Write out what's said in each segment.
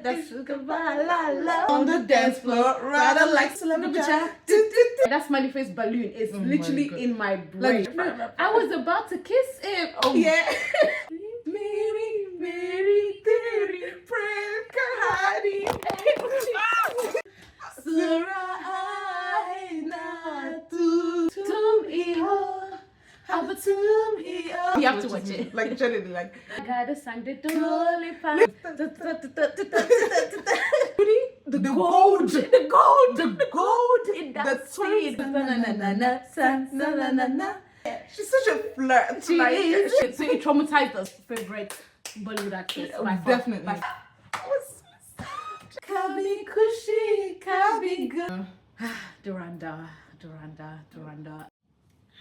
That's on the dance floor, rather like celebrity. That smiley face balloon is literally in my brain. Like, I was about to kiss him. Oh yeah. Mary, Mary, Mary, Prem Kahani. You have to watch it. Like generally, like Gotta sang the the gold in that scene. She's such a flirt. She is. So it traumatized us. Favorite Bollywood actress. Definitely. Kabhi Khushi, Kabhi Gham. Dhurandhar.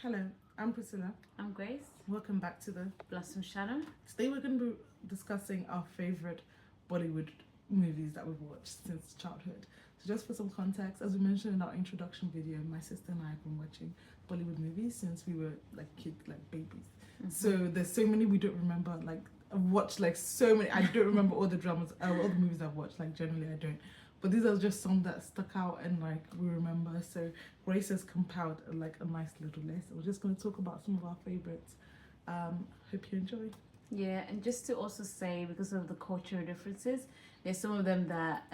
Hello, I'm Priscilla. I'm Grace. Welcome back to the Blossom Shadow. Today we're going to be discussing our favorite Bollywood movies that we've watched since childhood. So just for some context, as we mentioned in our introduction video, my sister and I have been watching Bollywood movies since we were like kids, like babies. So there's so many we don't remember. Like I've watched like so many. I don't remember all the dramas, all the movies I've watched. Like generally I don't. But these are just some that stuck out and like we remember. So Grace has compiled like a nice little list. We're just going to talk about some of our favorites. Hope you enjoy. Yeah, and just to also say, because of the cultural differences, there's some of them that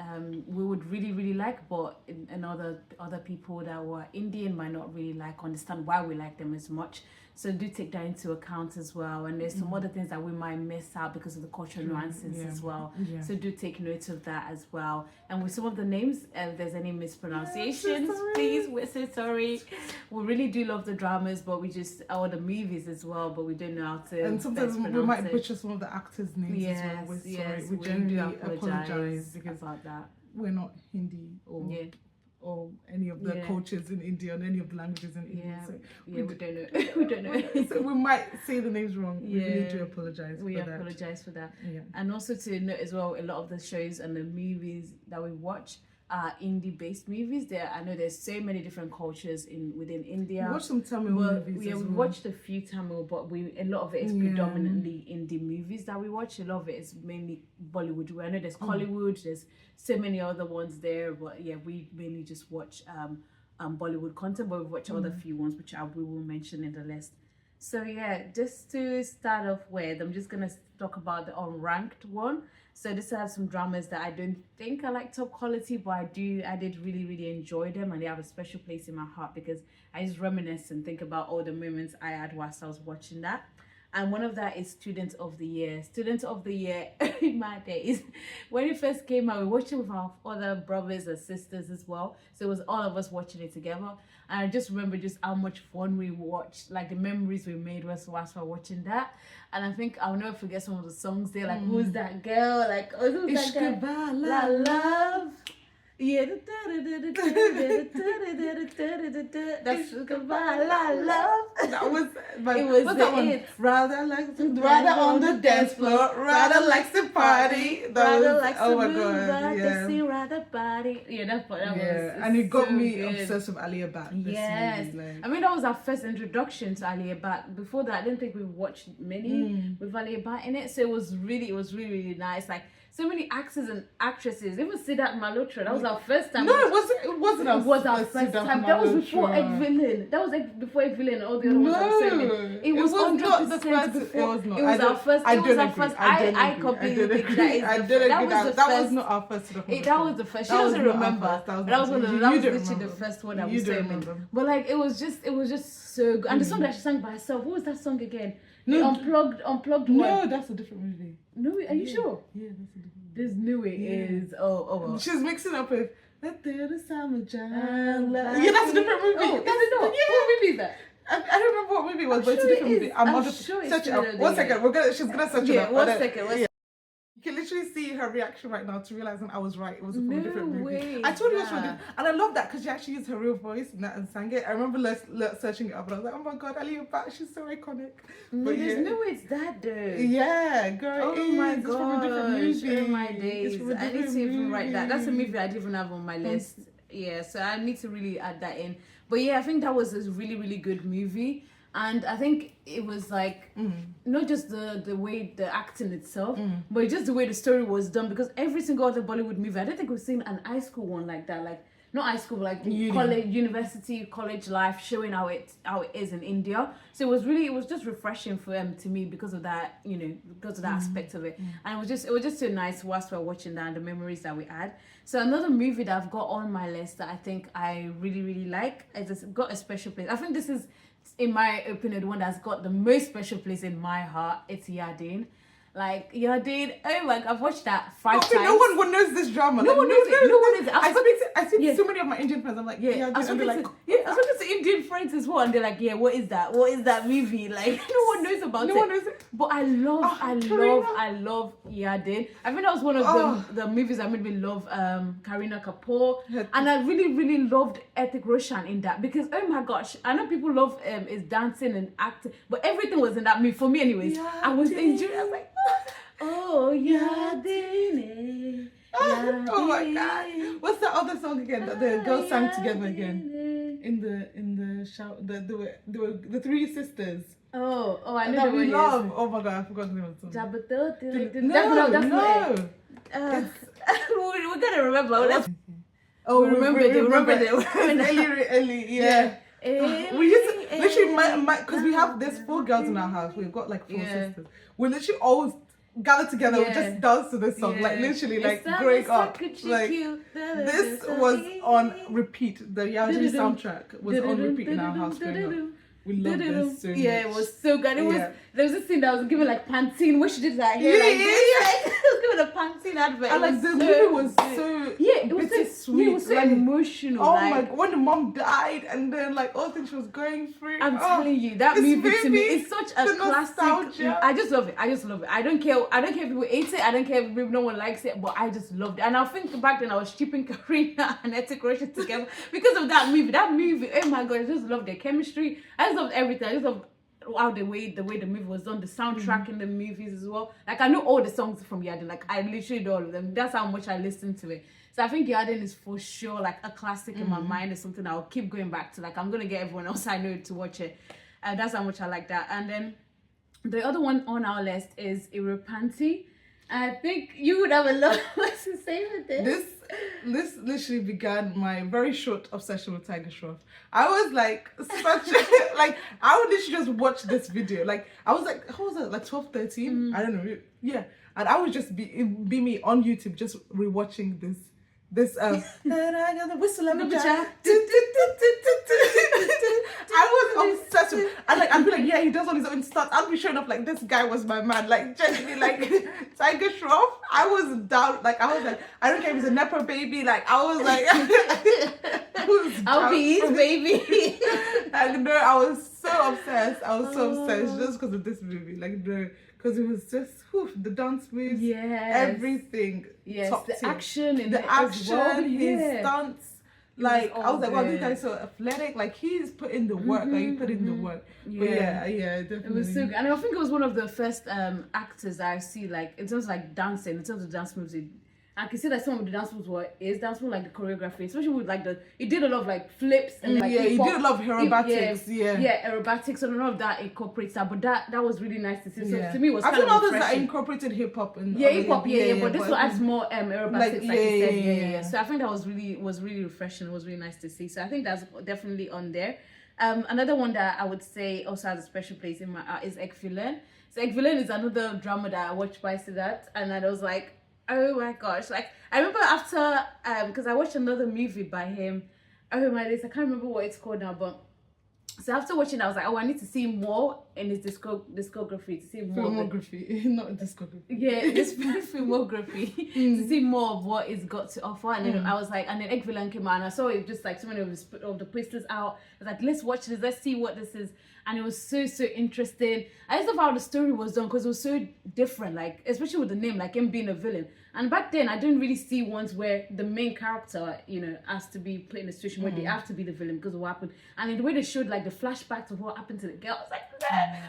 we would really like, but and other people that were Indian might not really like, understand why we like them as much. So do take that into account as well. And there's some other things that we might miss out because of the cultural nuances as well. Yeah. So do take note of that as well. And with some of the names, if there's any mispronunciations, please, we're so sorry. We really do love the dramas, but we just, or the movies as well, but we don't know how to. And sometimes we might butcher some of the actors' names as well. We're sorry. We generally apologize because about that. We're not Hindi or any of the cultures in India and any of the languages in India. So we don't know. We don't know. So we might say the names wrong. We really do apologize for that. We apologize for that. Yeah. And also to note as well, a lot of the shows and the movies that we watch are indie-based movies. I know there's so many different cultures within India. We watched some Tamil movies we watched a few Tamil, but a lot of it is predominantly indie movies that we watch. A lot of it is mainly Bollywood. I know there's Hollywood, there's so many other ones there, but yeah, we mainly just watch Bollywood content, but we've watched other few ones which we will mention in the list. So yeah, just to start off with, I'm just gonna talk about the unranked one. So this has some dramas that I don't think are like top quality, but I did really enjoy them, and they have a special place in my heart because I just reminisce and think about all the moments I had whilst I was watching that. And one of that is Student of the Year. Student of the Year in my days. When it first came out, we watched it with our other brothers and sisters as well. So it was all of us watching it together. And I just remember just how much fun we watched, like the memories we made whilst we were watching that. And I think I'll never forget some of the songs there, like who's that girl? Like, oh, who's that girl? La love. Yeah, that's la love. That was, it was that one? Rather on the dance floor, rather likes to party. Rather likes to move, rather party. Yeah, that was. And it got me obsessed with Alia Bhatt. Yes, I mean that was our first introduction to Alia Bhatt. Before that, I didn't think we watched many with Alia Bhatt in it. So it was really nice. Like, so many actors and actresses. Even Siddharth Malhotra. That was our first time. No, it wasn't. It was our first time. That was before Egg Villain. That was before Egg Villain. All the other ones I'm saying. It was 100% before. It was not. It was our first. I completely think that was not our first. That was the first. She doesn't remember. That was literally the first one I was saying. But like it was just so good. And the song that she sang by herself. What was that song again? The unplugged one. No, that's a different movie. No, are you sure? Yeah, that's a different movie. This new it is. Oh. She's mixing up with Let the Summer Jam. Yeah, that's a different movie. Oh, is it not? What movie is that? I don't remember what movie it was, but it's a different movie. I'm sure it's search it up. 1 second. She's gonna search it up. 1 second. You can literally see her reaction right now to realizing I was right. It was from a different movie. Way, I told you it was from different. And I love that because she actually used her real voice in that and sang it. I remember searching it up and I was like, oh my god, Alia Bhatt, she's so iconic. But there's no way it's that though. Yeah, girl. Oh my god. It's from a different movie. Oh my days. I need to even write that. That's a movie I didn't even have on my list. Yeah, so I need to really add that in. But yeah, I think that was a really good movie. And I think it was like not just the way the acting itself, but just the way the story was done. Because every single other Bollywood movie, I don't think we've seen an high school one like that. Like not high school, but like college, university, college life, showing how it is in India. So it was just refreshing for to me because of that, because of that aspect of it. And it was just so nice whilst we were watching that and the memories that we had. So another movie that I've got on my list that I think I really, really like, it's got a special place. I think this is, in my opinion, the one that's got the most special place in my heart. It's Yaadein. Like Yaadein, oh my God, I've watched that 5 times. No one knows this drama. No one knows it. No one knows it. I see so many of my Indian friends. I'm like, I was talking to Indian friends as well, and they're like, yeah, what is that? What is that movie? Like, no one knows about it. No one knows it. But I love Yaadein. I think that was one of the movies that made me love Kareena Kapoor, and I really, really loved Hrithik Roshan in that because oh my gosh, I know people love his dancing and acting, but everything was in that movie for me, anyways. I was enjoying. I was like, oh Yaadein. Oh my God! What's that other song again that the girls sang together again in the shower? There were the 3 sisters. Oh, I know that the we one. love. Oh my God, I forgot the name of the song. No. We're gonna remember. Oh, remember them. Ellie, yeah. We used to literally because we have there's 4 girls in our house. We've got like 4 sisters. We literally always gather together. We just dance to this song, like literally, like growing up. Like this was on repeat. The Yaadein soundtrack was on repeat in our house growing up. We loved this so much. Yeah, it was so good. There was this scene that was given like Pantene, where she did that hair like this. Like, it was given a Pantene advert. And like the movie was so it was so sweet. It was so emotional. Oh my God, when the mom died and then like all the things she was going through. I'm telling you, that movie to me is such a classic. Nostalgia. I just love it. I don't care if people hate it. I don't care if no one likes it, but I just loved it. And I think back then I was shipping Kareena and Hrithik Roshan together because of that movie. That movie, oh my God, I just loved their chemistry. I just loved everything. I just loved the way the movie was done, the soundtrack in the movies as well. Like I know all the songs from Yaadein. Like I literally know all of them. That's how much I listen to it. So I think Yaadein is for sure like a classic in my mind. It's something I'll keep going back to. Like I'm gonna get everyone else I know to watch it. That's how much I like that. And then the other one on our list is Heeramandi. I think you would have a lot to say with this. This literally began my very short obsession with Tiger Shroff. I was like like I would literally just watch this video. Like I was like, how was it? Like 12, 13? I don't know. Yeah. And I would just be me on YouTube just rewatching this and I got the whistle and the jar. I was obsessed with, and like I'd be like, yeah, he does all his own stuff. I'd be showing up like this guy was my man, like genuinely like Tiger Shroff. I was down, like I was like, I don't care if he's a nepo baby, like I was like I'll be his baby. Like no, I was so obsessed. Just because of this movie. Like no, because it was just the dance moves, everything. Yes, top the tier. Action in the it action, as well. his stunts. Like I was like, wow, this guy's so athletic. Like he's put in the work. Like he put in the work. But yeah, definitely. It was so good, and I think it was one of the first actors that I see like in terms of like dancing, in terms of dance moves. I can see that some of the dance moves like the choreography, especially with like he did a lot of like flips and like he did a lot of aerobatics. Aerobatics, and a lot of that incorporates that. But that was really nice to see. So to me, it was I kind of others that incorporated hip hop and hip hop, but this one adds more aerobatics, like you said. So I think that was really refreshing. It was really nice to see. So I think that's definitely on there. Another one that I would say also has a special place in my heart is Ek Villain. So Ek Villain is another drama that I watched by Siddharth, and I was like, oh my gosh, like I remember after because I watched another movie by him. Oh my days, I can't remember what it's called now, but so after watching it, I was like, oh, I need to see more in his discography, to see more filmography, not discography. Yeah, this filmography to see more of what it's got to offer. And then I was like, and then Ek Villain came out, and I saw it just like so many of the posters out. I was like, let's watch this, let's see what this is. And it was so interesting. I just love how the story was done because it was so different, like especially with the name, like him being a villain. And back then, I didn't really see ones where the main character, has to be put in a situation where they have to be the villain because of what happened. And in the way they showed like the flashbacks of what happened to the girl,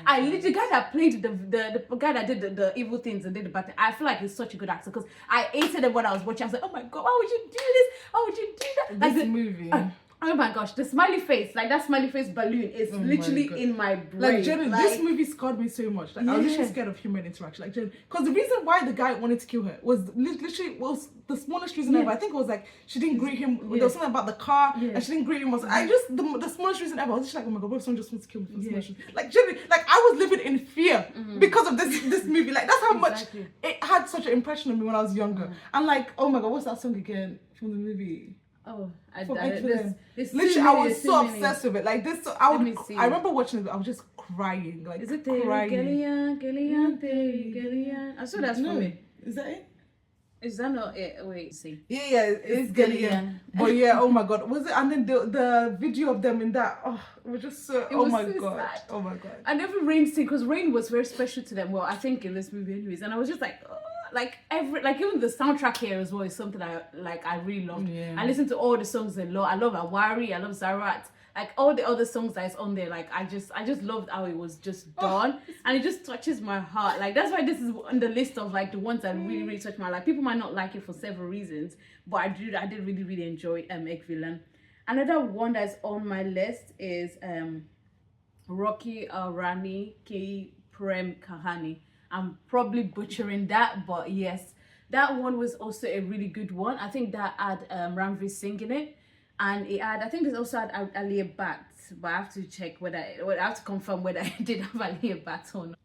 I was like, the guy that played the guy that did the evil things and did the bad thing, I feel like he's such a good actor because I hated it when I was watching. I was like, oh my God, why would you do this? Why would you do that? Like this movie. Oh my gosh, the smiley face, like that smiley face balloon is literally in my brain. Like, genuinely, this movie scarred me so much. Like, I was literally scared of human interaction. Like, because the reason why the guy wanted to kill her was literally the smallest reason ever. I think it was like she didn't greet him. There was something about the car, and she didn't greet him. I just the smallest reason ever. I was just like, oh my god, what if someone just wants to kill me for the smallest reason? Like, genuinely, like I was living in fear because of this movie. Like, that's how much it had such an impression on me when I was younger. And like, oh my god, what's that song again from the movie? Oh, Literally, I was so obsessed with it. Like this, I remember watching it. I was just crying. Like, is it crying? Gehraiyaan? I saw that's from it. Is that it? Is that not it? Wait, see. Yeah, it's Gehraiyaan. But yeah, oh my god, was it? And then the video of them in that, it was just so. Oh my god, sad. Oh my god. And every Rain scene, because Rain was very special to them. Well, I think in this movie, anyways. And I was just like, even the soundtrack here as well is something I really loved. Yeah. I listened to all the songs a lot. I love Awari, I love Zarat, like all the other songs that's on there. Like I just loved how it was just done, and it just touches my heart. Like that's why this is on the list of like the ones that really really touch my life. People might not like it for several reasons, but I did really really enjoy Ek Villain. Another one that's on my list is Rocky Aur Rani Ki Prem Kahani. I'm probably butchering that, but yes, that one was also a really good one. I think that had Ranveer singing it, and it had, I think it also had Aliyah Bhatt, but I have to check I have to confirm whether I did have Aliyah Bhatt or not.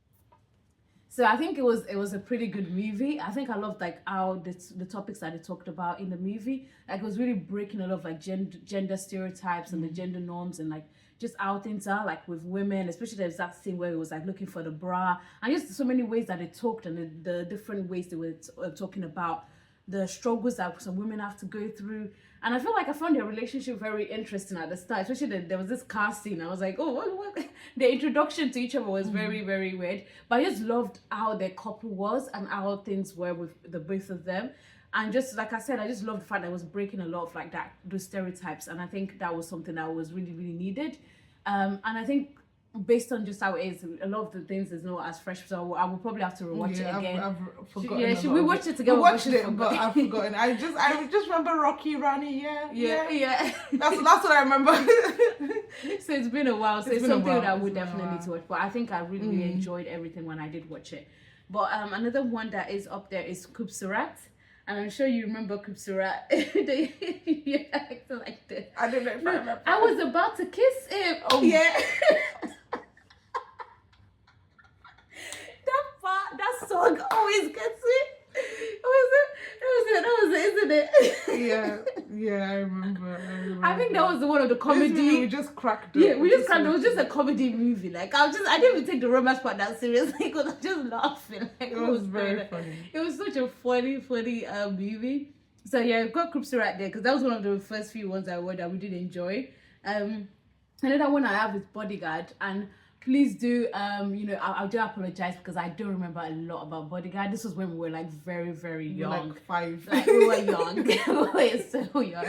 So I think it was a pretty good movie. I think I loved like how the topics that they talked about in the movie, like it was really breaking a lot of like gender stereotypes and the gender norms, and like just how things are like with women, especially there's that scene where it was like looking for the bra, and just so many ways that they talked, and the different ways they were talking about the struggles that some women have to go through. And I feel like I found their relationship very interesting at the start, especially there was this car scene. I was like, oh, what? The introduction to each other was very, very weird. But I just loved how their couple was and how things were with the both of them. And just like I said, I just loved the fact that it was breaking a lot of like that, those stereotypes. And I think that was something that was really, really needed. And I think based on just how it is, a lot of the things is not as fresh, so I will probably have to rewatch it again. I've forgotten. Should we watch it together? We watched it, but I've forgotten. I just remember Rocky, Rani. Yeah. That's what I remember. So it's been a while. So it's something that I would definitely need to watch. But I think I really, really enjoyed everything when I did watch it. But another one that is up there is Khoobsurat. And I'm sure you remember Khoobsurat. You're acting like this. I don't know if I remember. I was about to kiss him. Oh yeah. That song always gets me. That was it, isn't it? Yeah, I remember. I think that was one of the comedy. We just cracked it. Yeah, we just cracked it. It was just a comedy movie. Like I didn't even take the romance part that seriously because I was just laughing. Like, it was very funny. It was such a funny movie. So yeah, we've got Khoobsurat there because that was one of the first few ones I watched that we did enjoy. Another one I have is Bodyguard, and please do, I do apologize because I don't remember a lot about Bodyguard. This was when we were like very, very young. Like 5. Like we were young. We were so young.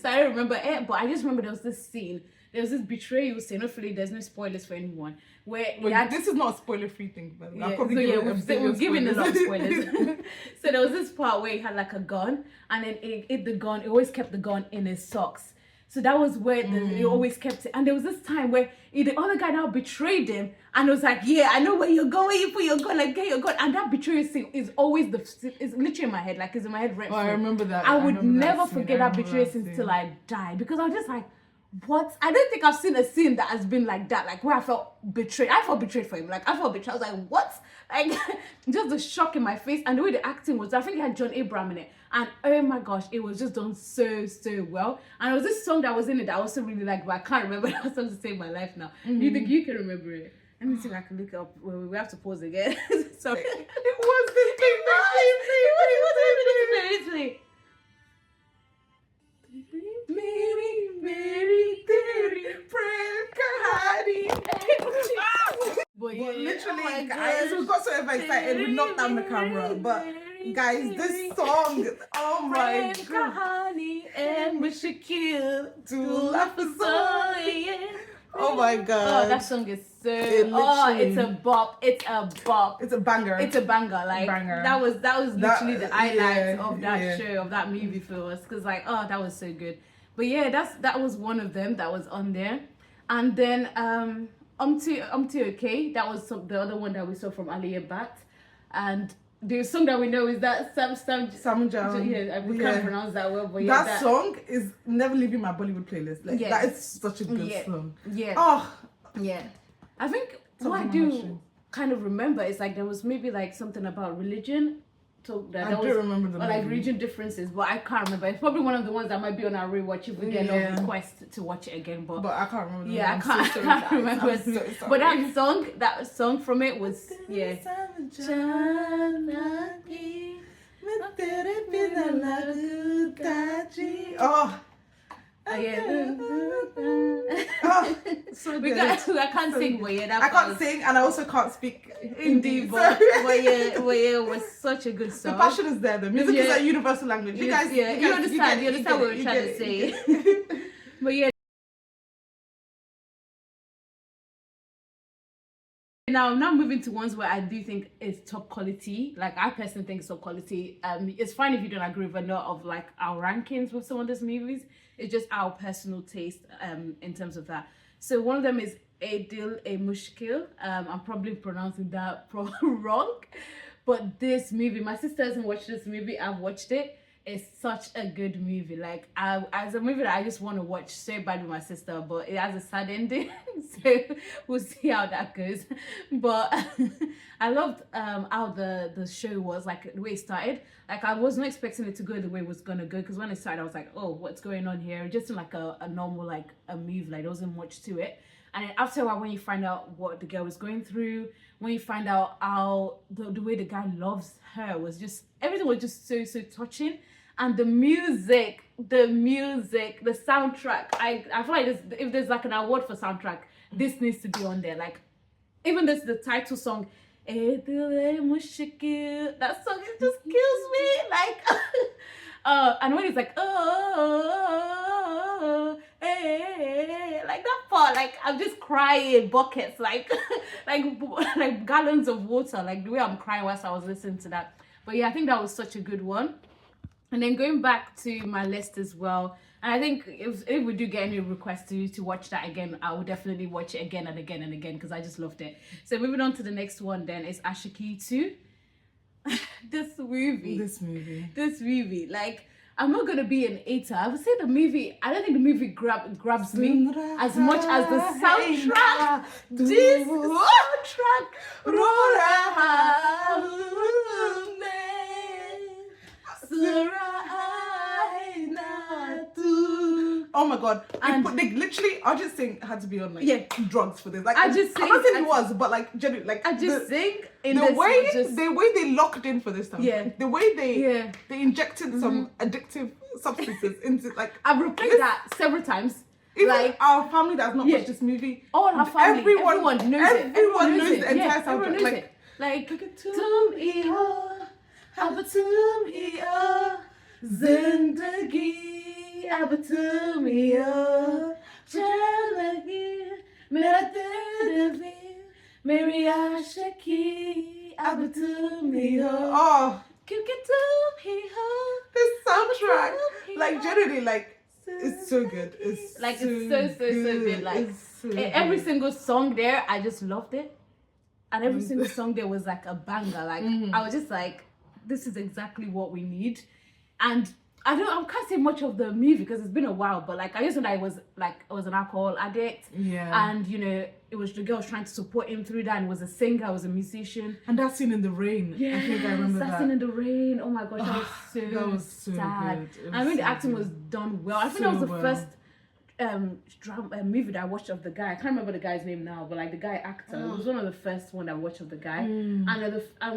So I don't remember it, but I just remember there was this scene. There was this betrayal scene. Hopefully there's no spoilers for anyone. This is not a spoiler-free thing, but yeah, we've given a lot of spoilers. So there was this part where he had like a gun, and then it always kept the gun in his socks. So that was where he always kept it. And there was this time where the other guy now betrayed him and was like, yeah, I know where you're going. You put your gun, like, get your gun. And that betrayal scene is always it's literally in my head. Like, it's in my head right now. I remember that. I would never forget that betrayal scene till I die. Because I was just like, what? I don't think I've seen a scene that has been like that. Like, where I felt betrayed. I felt betrayed for him. Like, I felt betrayed. I was like, what? Like, just the shock in my face. And the way the acting was, I think it had John Abraham in it. And oh my gosh, it was just done so, so well. And there was this song that was in it that I also really liked, but I can't remember that song to save my life now. Do you think you can remember it? Let me see if I can look it up. We have to pause again. Sorry. It was this thing. But literally, guys, we got so excited, we knocked down the camera. But guys, this song, oh my god. Oh my god. Oh, that song is so. It's a bop. It's a bop. It's a banger. It's a banger. Like banger. That was literally the highlight of that show, of that movie for us. Cause like, oh, that was so good. But yeah, that was one of them that was on there. And then Humpty Okay, that was the other one that we saw from Aliyah Bat. And the song that we know is that Samjam. Yeah, we can't pronounce that well, but yeah, that song is never leaving my Bollywood playlist. Like that is such a good song. Yeah. Oh. Yeah. I think what I do kind of remember is like there was maybe like something about religion. So that I do remember the like region differences, but I can't remember. It's probably one of the ones that might be on our rewatch if we get a request to watch it again. But I can't remember. Yeah, I can't remember. But that song from it was Oh. So good. I can't sing, but yeah, I can't sing, and I also can't speak Hindi. But yeah, it was such a good song. The passion is there. The music is a universal language. You guys, you understand what we're trying to say. But yeah. Now moving to ones where I do think is top quality. Like I personally think it's top quality. It's fine if you don't agree with a lot of like our rankings with some of these movies. It's just our personal taste in terms of that. So one of them is Dil Hai Mushkil. I'm probably pronouncing that wrong, but this movie, my sister hasn't watched this movie. I've watched it. It's such a good movie. Like as a movie that I just want to watch so bad with my sister, but it has a sad ending. So we'll see how that goes. But I loved how the show was, like the way it started. Like I wasn't expecting it to go the way it was gonna go, because when it started I was like, oh, what's going on here? Just like a normal like a movie, like there wasn't much to it. And then after a while, when you find out what the girl was going through, when you find out how the way the guy loves her, was just, everything was just so touching. And the music, the soundtrack, I feel like if there's like an award for soundtrack, this needs to be on there. Like even the title song, Dil Hai Mushkil, that song, it just kills me. Like and when it's like like that part, like I'm just crying buckets, like like gallons of water, like the way I'm crying whilst I was listening to that. But yeah, I think that was such a good one. And then going back to my list as well, and I think if we do get any requests to watch that again, I will definitely watch it again and again and again, because I just loved it. So moving on to the next one then is Aashiqui 2. This movie, like, I'm not gonna be an hater. I would say the movie, I don't think the movie grabs me as much as the soundtrack. This soundtrack. Oh my god! They literally, Arjit Singh had to be on like drugs for this. Like I'm not saying he was, but like genuinely, like the way they locked in for this time. Yeah. The way they injected some addictive substances into, like, I've replayed that several times. Even like our family that has not watched this movie, all our family, everyone knows it. Everyone knows the entire soundtrack. Like tum hi ho, ab tum hi ho, zindagi ab tum hi ho, chalagi mera dil bhi, meri Aashiqui ab tum hi ho. Oh, kyunki tum hi ho. This soundtrack, like generally, like. It's so good. It's so good. Like every single song there, I just loved it, and every single song there was like a banger. Like I was just like, this is exactly what we need. And I can't say much of the movie because it's been a while, but like I just know that I was an alcohol addict. Yeah. And it was the girl was trying to support him through that, and was a singer, was a musician. And that scene in the rain. Yeah, I think I remember that. Scene in the rain. Oh my gosh, that was so sad. Good. I mean, the acting was done well. I think that was the first movie that I watched of the guy. I can't remember the guy's name now, but like the guy actor, it was one of the first one I watched of the guy, and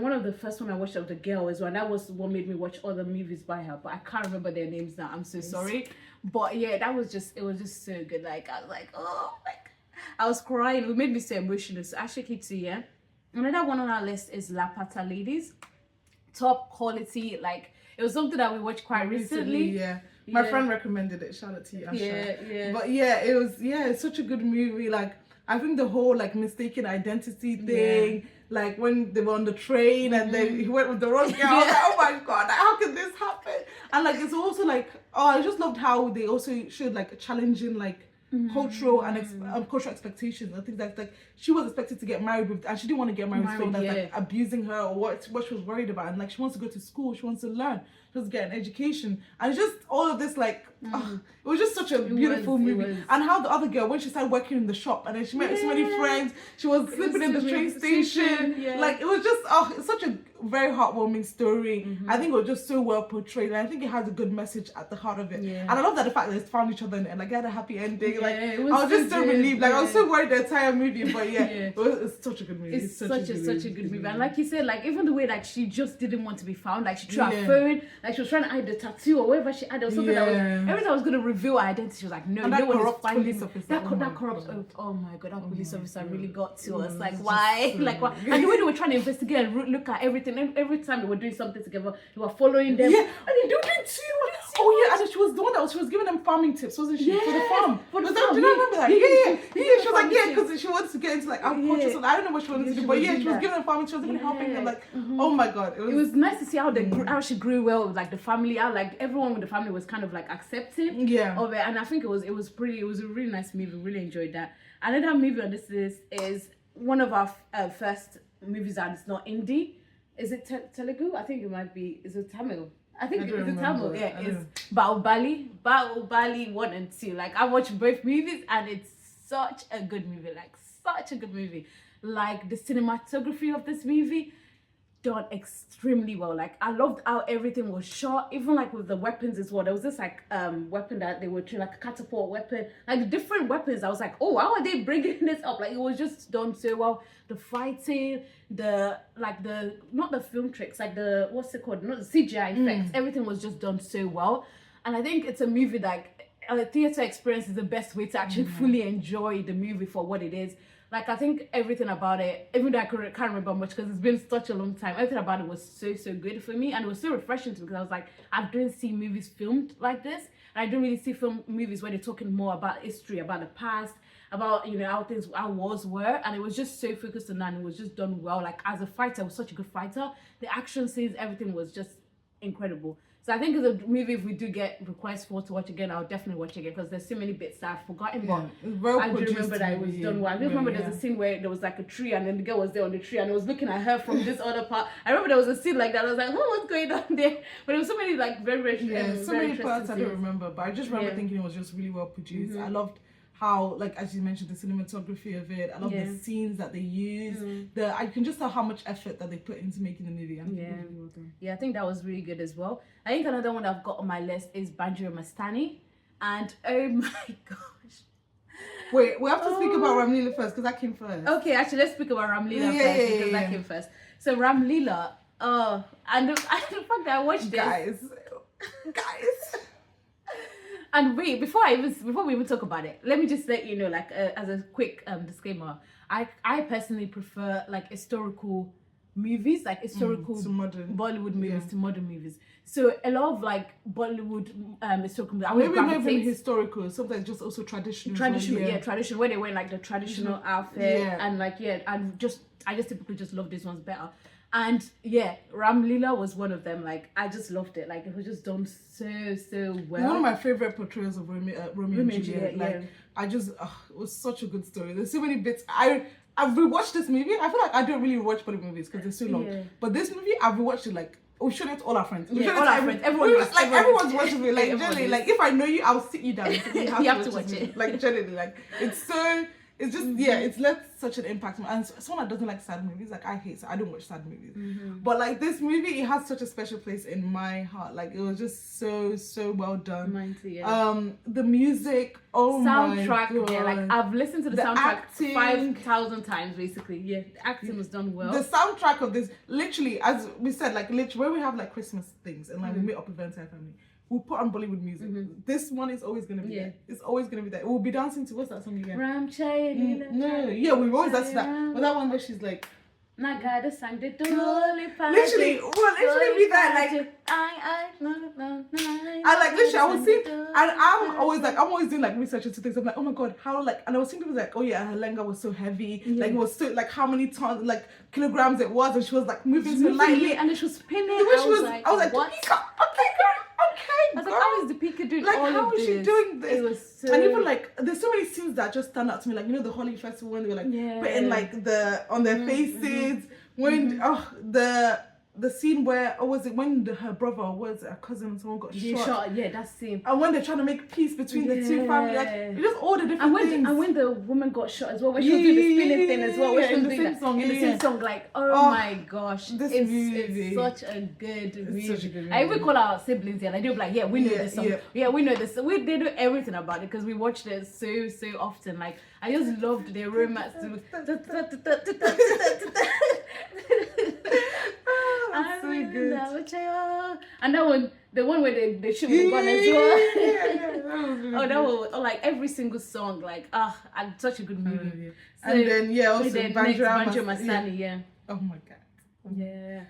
one of the first one I watched of the girl as well. And that was what made me watch other movies by her, but I can't remember their names now. I'm so sorry, but yeah, it was just so good. Like I was like, oh, like I was crying. It made me so emotional. So Aashiqui 2, yeah. Another one on our list is Laapataa Ladies. Top quality, like it was something that we watched quite recently. Yeah. My friend recommended it. Shout out to you, Asha. Yeah. But yeah, it's such a good movie. Like I think the whole like mistaken identity thing, like when they were on the train and then he went with the wrong girl. I was like, oh my god, how can this happen? And like it's also like, oh, I just loved how they also showed like challenging like cultural and cultural expectations. I think that like she was expected to get married with, and she didn't want to get married with someone that's like abusing her or what she was worried about. And like she wants to go to school, she wants to learn, she wants to get an education, and just all of this like it was just such a beautiful movie. And how the other girl, when she started working in the shop and then she met so many friends, she was sleeping in the train station. Like it was just it's such a very heartwarming story. I think it was just so well portrayed, and I think it has a good message at the heart of it. And I love that the fact that they found each other and like they had a happy ending. Like I was just so relieved. Like I was so worried the entire movie, but it's such a good movie. It's such a good movie. And like you said, like even the way like she just didn't want to be found, like she tried her phone, like she was trying to hide the tattoo or whatever she had, or something that was every time I was gonna reveal her identity, she was like, no, no one is finding that corrupt. Oh my god, that police officer really got to us. Like why? Like why? And the way they were trying to investigate and look at everything, and every time they were doing something together, they were following them. And they do that too. Oh yeah, and she was the one that she was giving them farming tips, wasn't she? For the farm. Do you remember that? Yeah. She was like, because she wants to get into like agriculture. So I don't know what she wanted to do, but she was giving them farming. She was even helping them. Like, oh my god, it was nice to see how how she grew well with like the family. How like everyone with the family was kind of like accepting of it, and I think it was a really nice movie. Really enjoyed that. Another movie on this list is one of our first movies that is not indie. Is it Telugu? I think it might be. Is it Tamil? I think it's Tamil. Yeah, it's Baahubali 1 and 2. Like I watched both movies and it's such a good movie. Like such a good movie. Like the cinematography of this movie done extremely well. Like I loved how everything was shot, even like with the weapons as well. There was this like weapon that they were trying, like a catapult weapon, like different weapons. I was like, oh, how are they bringing this up? Like it was just done so well. The fighting, not the film tricks, like the what's it called, not the CGI effects. Everything was just done so well. And I think it's a movie that a theater experience is the best way to actually fully enjoy the movie for what it is. Like I think everything about it, even though I can't remember much because it's been such a long time, everything about it was so good for me, and it was so refreshing to me because I was like, I don't see movies filmed like this, and I don't really see movies where they're talking more about history, about the past, about how wars were, and it was just so focused on that, and it was just done well. Like as a fighter, I was such a good fighter. The action scenes, everything was just incredible. So I think as a movie, if we do get requests for to watch again, I'll definitely watch again because there's so many bits that I've forgotten. But I do remember that it was done well. I just remember there's a scene where there was like a tree and then the girl was there on the tree and I was looking at her from this other part. I remember there was a scene like that. I was like, oh, what's going on there? But there was so many like very so many parts I don't remember. But I just remember thinking it was just really well produced. I loved how, like as you mentioned, the cinematography of it. I love the scenes that they use. I can just tell how much effort that they put into making the movie. And it was really well done. I think that was really good as well. I think another one I've got on my list is Bajirao Mastani, and oh my gosh. Wait, we have to speak about Ram Leela first because that came first. Okay, actually, let's speak about Ram Leela first because that came first. So Ram Leela, and the fact that I watched this, guys. And wait, before we even talk about it, let me just let you know, like as a quick disclaimer, I personally prefer like historical movies, like historical to modern Bollywood movies to modern movies. So a lot of like Bollywood historical movies, maybe not even historical, sometimes just also traditional. Traditional, where they wear like the traditional outfit and like and I just typically just love these ones better. And Ram Leela was one of them. Like I just loved it. Like it was just done so well. One of my favorite portrayals of Romeo and Juliet. I just it was such a good story. There's so many bits. I've rewatched this movie. I feel like I don't really watch Bollywood movies because they're so long. But this movie, I've rewatched it like we showed it to all our friends. Everyone's watching it. Like generally, like if I know you, I'll sit you down. You have to watch it. Like generally, like it's just it's left such an impact. And someone that doesn't like sad movies, like I don't watch sad movies. But like this movie, it has such a special place in my heart. Like it was just so well done. Mine too, the music, soundtrack, like I've listened to the soundtrack 5,000 times basically. The acting was done well. The soundtrack of this, literally, as we said, like literally when we have like Christmas things and like we meet up with the entire family, we'll put on Bollywood music. This one is always going to be there. It's always going to be there. We'll be dancing to, what's that song again? Ram Chaya Leela. We've always danced to that. But that one where she's like, Nagada sang the literally be there like I like literally I was seeing and I'm always doing like research into things. I'm like, oh my god, how like, and I was thinking like, oh yeah, her lenga was so heavy, like it was so like how many tons, like kilograms it was, and she was like moving so lightly and then she was spinning. I was like, what? Okay. I was like, how is the Pika doing like, all how of is this? she doing this? It was so... And even like, there's so many scenes that just stand out to me. Like, you know, the Holly Festival when they were like putting like on their faces. When the scene where, or was it when her brother, or was it a cousin, someone got shot? Yeah, that scene. And when they're trying to make peace between the two families, like, just all the different things. And when the woman got shot as well, when she was doing the spinning thing as well, when she was doing that song, in the same song, like, oh my gosh, it's such a good movie. I even call our siblings here, like, they'll be like, yeah, we know this song. Yeah, we know this. They know everything about it because we watched it so often. Like, I just loved their romance. So good. And that one, the one where they shoot with the gun as well. That was like every single song, like such a good movie. So, and then also Bajirao Mastani, yeah. Oh my god. Yeah.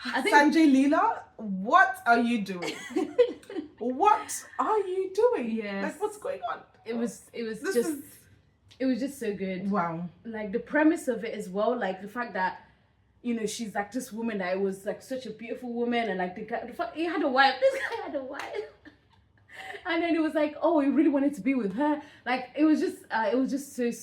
I think Sanjay Leela, what are you doing? What are you doing? Yes. Like, what's going on? It was just so good. Wow. Like the premise of it as well, like the fact that, you know, she's like this woman that was like such a beautiful woman, and like he had a wife. This guy had a wife, and then it was like, oh, he really wanted to be with her. Like it was just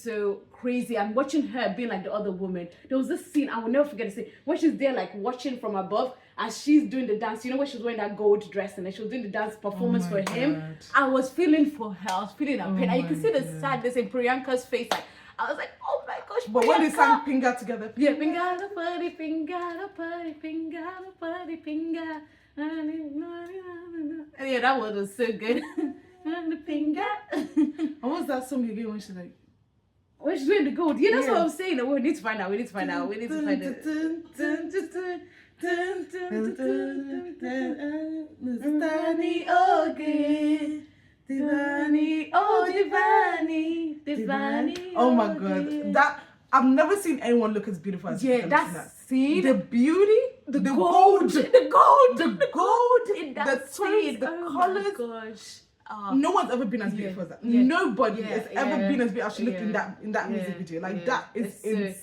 so crazy. And watching her being like the other woman, there was this scene I will never forget. To say when she's there like watching from above as she's doing the dance. You know when she was wearing that gold dress and then she was doing the dance performance for him. I was feeling for her. I was feeling her pain, and you can see the sadness in Priyanka's face. Like, I was like, oh my gosh. But when they sang Pinga together. Yeah, Pinga, the party, Pinga, the party, Pinga, the party, Pinga. And yeah, that one was so good. And the Pinga. And what's that song again when she's like? When she's doing the gold. Yeah, that's what I'm saying. We need to find out. We need to find out. Divani, oh Divani. Oh my god, that I've never seen anyone look as beautiful as that scene. The beauty, the gold in that scene, the colors. Gosh, no one's ever been as beautiful as that. Nobody has ever been as beautiful as she looked in that music video. Like that is insane.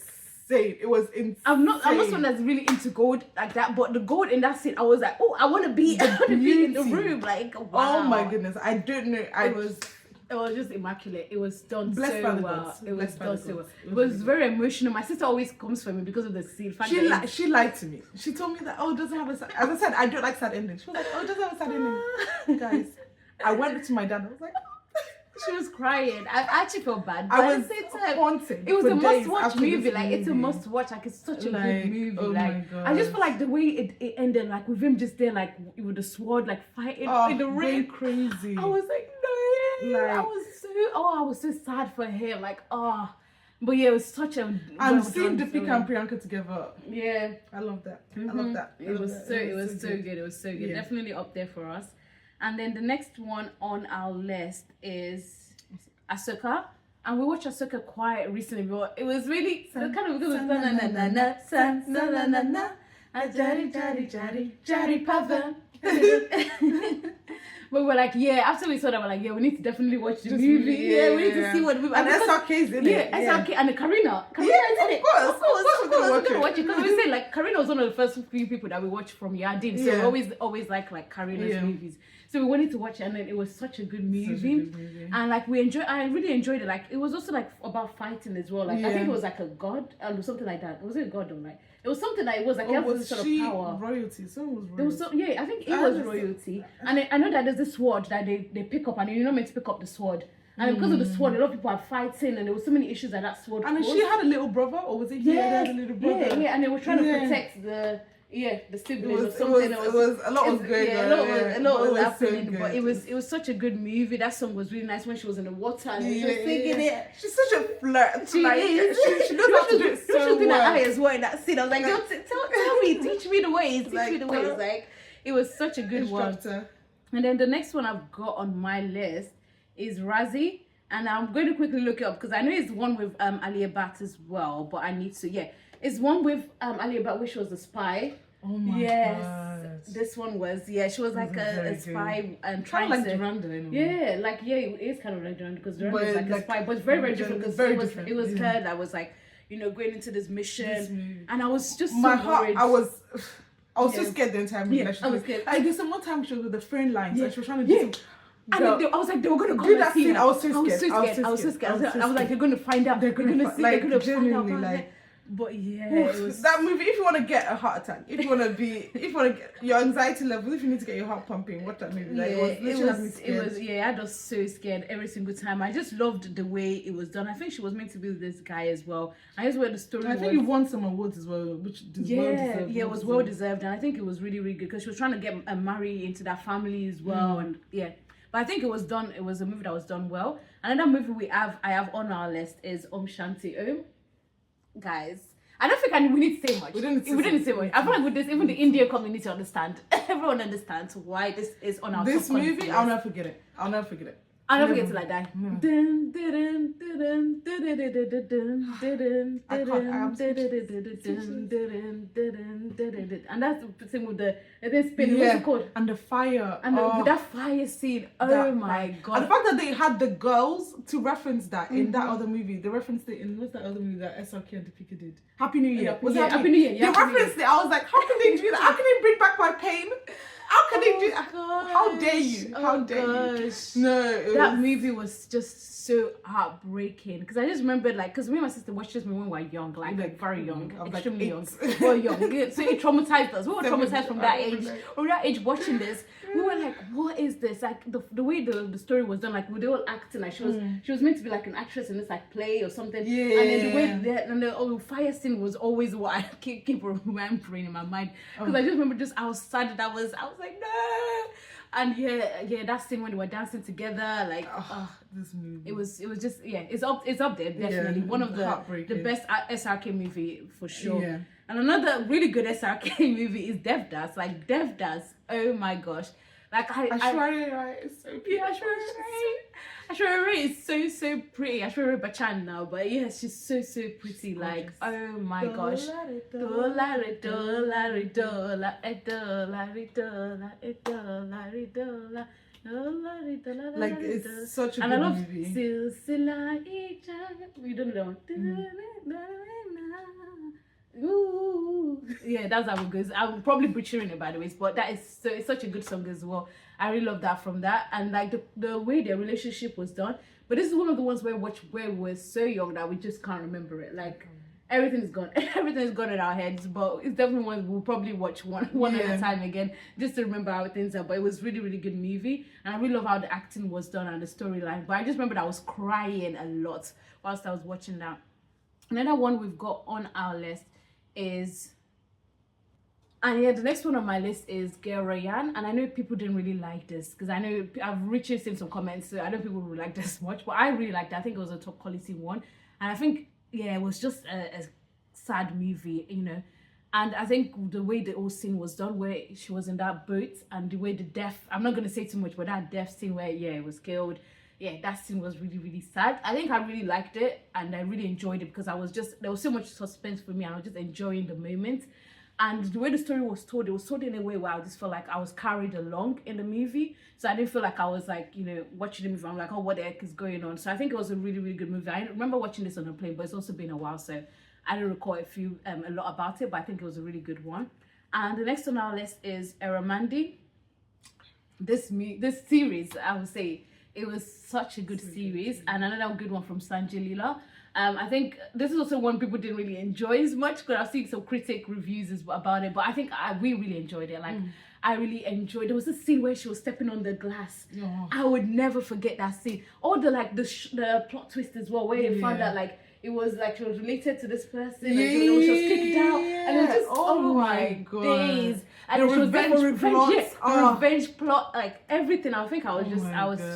It was insane. I'm not someone that's really into gold like that, but the gold in that scene, I was like, oh, I want to be in the room. Like, wow. Oh my goodness, I don't know. It was just immaculate. It was done Blessed so well. It was done so well. It was very emotional. My sister always comes for me because of the scene. She lied to me. She told me that, it doesn't have a sad... As I said, I don't like sad endings. She was like, it doesn't have a sad ending. Guys, I went to my dad and I was like... She was crying. I actually felt bad. But I was haunted. It was a must-watch movie. Like, it's a must-watch. Like, it's such a good movie. Oh like, my God. I just feel like the way it ended, like, with him just there, like, with the sword, like, fighting in the ring. Crazy. I was like, no. I was so sad for him. Like, But yeah, it was such a... And seeing Deepika and Priyanka together. Yeah. I love that. I love that. It was so good. It was so good. Yeah. Definitely up there for us. And then the next one on our list is Asoka. And we watched Asoka quite recently, but it was really kind of because it was But we're like, after we saw that, we're like, we need to definitely watch the movie. Yeah, we need to see what the movie. And SRK's in it. Yeah, SRK and Karina. Karina is in it. Of course, we're gonna watch it. Because we say like Karina was one of the first few people that we watched from Yaadein. So we always like Karina's movies. So we wanted to watch it, and then it was such a good movie. And like I really enjoyed it. Like it was also like about fighting as well. Like I think it was like a god or something like that. Was it a god or like? It was something that it was like was sort she of power. Royalty? Someone was royalty. I think it was royalty. And I know that there's this sword that they pick up, and you're not meant to pick up the sword. And because of the sword, a lot of people are fighting, and there were so many issues that sword caused. And she had a little brother, or was it he had a little brother? Yeah, and they were trying to protect the siblings or something. It was a lot was going on. A lot was happening, so but it was such a good movie. That song was really nice when she was in the water and she was singing it. She's such a flirt. She is. She knows how to do it so well. She was that eye as well in that scene. I was like, tell me, teach me the ways. Like, it was such a good one. And then the next one I've got on my list is Raazi. And I'm going to quickly look it up because I know it's one with Alia Bhatt as well, but I need to, It's one with Alia Bhatt, which was a spy. Oh my God. This one was, she was like a spy and trying like to... Dhurandhar anyway. It is kind of like Dhurandar because Dhurandar is like a spy, but it's very, very different because it was her that was like, going into this mission. And I was just so worried. I was so scared the entire movie. Yeah, I was scared. Like there's some one time she was with the friend lines and she was trying to do some. And I was like, they were gonna come do and that see scene. her. I was so scared. I was so scared. I was like, they're gonna find out. They're gonna see. Like, They're gonna find out. genuinely, like. But yeah, it was that movie. If you want to get a heart attack, if you want to get your anxiety levels, if you need to get your heart pumping, watch that movie. Like, it was I was so scared every single time. I just loved the way it was done. I think she was meant to be with this guy as well. I just where the story. I think you won some awards as well, which it was well deserved, and I think it was really really good because she was trying to get married into that family as well, and yeah. But I think it was done. It was a movie that was done well. Another movie I have on our list is Shanti Om. Guys, I don't think we need to say much. We didn't say much. I feel like with this, even the Indian community understand. Everyone understands why this is on our this top movie. list. I'll never forget it. I'll never forget it. I'll never forget till I die. And that's the thing with the spin. What's it called? And the fire. And that fire scene. Oh my god! And the fact that they had the girls to reference that in that other movie. They referenced it in what's that other movie that SRK and Topeka did? Happy New Year. Happy New Year. They referenced it. I was like, how can they do that? How can they bring back my pain? How can they do that? How dare you? How dare you? No, that movie was just so heartbreaking because I just remember because me and my sister watched this movie when we were young, like very young, extremely young. We were young, so it traumatized us. We were traumatized from that age. From that age, watching this, we were like, "What is this?" Like the way the story was done, like they were all acting like she was meant to be like an actress in this like play or something. Yeah. And then the fire scene was always what I keep remembering in my mind because I just remember how sad that was. I was like, no. And yeah, that scene when they were dancing together, like this movie. It was just it's up there definitely one of the best SRK movie for sure. Yeah. And another really good SRK movie is Devdas. Like Devdas, oh my gosh, like Aishwarya Rai is so pretty. Yeah, Aishwarya Rai is so pretty. Aishwarya Rai Bachchan now, but yeah, she's so pretty. Like oh my gosh. Like it's such a good movie. We don't know. Ooh. Yeah, that's how it goes. I'm probably butchering it by the way, but it's such a good song as well. I really love that from that, and like the way their relationship was done. But this is one of the ones where we're so young that we just can't remember it. Like everything is gone in our heads, but it's definitely one we'll probably watch one at a time again just to remember how things are. But it was really really good movie, and I really love how the acting was done and the storyline. But I just remember that I was crying a lot whilst I was watching that. Another one we've got on our list is, and yeah, the next one on my list is Gehraiyaan, and I know people didn't really like this because I know I've richly seen some comments, so I don't think people would like this much, but I really liked it. I think it was a top quality one, and I think it was just a sad movie, you know. And I think the way the whole scene was done, where she was in that boat, and the way the death, I'm not going to say too much, but that death scene where it was killed, that scene was really really sad. I think I really liked it and I really enjoyed it because there was so much suspense for me and I was just enjoying the moment. And the way the story was told, it was told in a way where I just felt like I was carried along in the movie. So I didn't feel like I was like, watching the movie. I'm like, oh, what the heck is going on? So I think it was a really, really good movie. I remember watching this on a plane, but it's also been a while, so I don't recall a lot about it, but I think it was a really good one. And the next on our list is Heeramandi. This series, I would say, it was such a good series, and another good one from Sanjay Leela. I think this is also one people didn't really enjoy as much because I've seen some critic reviews about it, but I think we really enjoyed it. Like I really enjoyed. There was a scene where she was stepping on the glass. Oh. I would never forget that scene. Or the plot twist as well, where they found out like it was like she was related to this person, and she was kicked out, and it was just oh my god, days. And the revenge plot, like everything. I think I was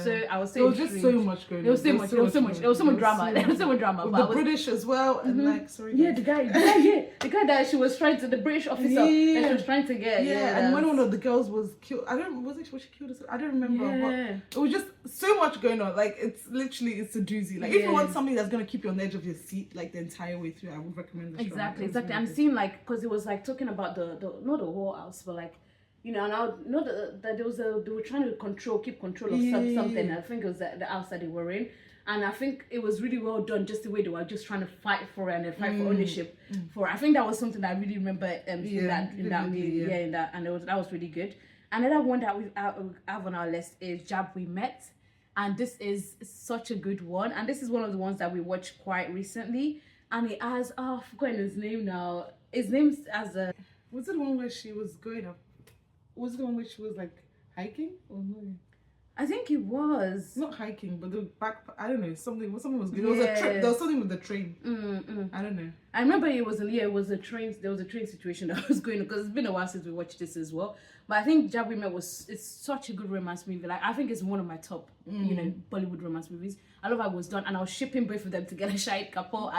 so. There was just so much going on. There was so much drama. There was so much drama. With the British as well, and like the guy that she was trying to, the British officer that she was trying to get. And when one of the girls was killed, was she killed? I don't remember. But it was just so much going on. Like it's a doozy. Like if you want something that's gonna keep you on the edge of your seat like the entire way through, I would recommend this. Exactly. And seeing like, because it was like talking about the not the whole house, but like you know, and I would know that they were trying to keep control of something. I think it was the house that they were in. And I think it was really well done, just the way they were just trying to fight for it and fight for ownership for it. I think that was something that I really remember in that movie. And that was really good. Another one that we have on our list is Jab We Met. And this is such a good one. And this is one of the ones that we watched quite recently. And it has, I've forgotten his name now. His name's as a... Was it the one where she was going up? Was it the one where she was like hiking? Or no? I think it was. Not hiking, but the back... I don't know. Something was good. There was a trip. There was something with the train. I don't know. I remember it was a train. There was a train situation that was going on, because it's been a while since we watched this as well. But I think Jab We Met it's such a good romance movie. Like, I think it's one of my top, you know, Bollywood romance movies. I love how it was done, and I was shipping both of them together, Shahid Kapoor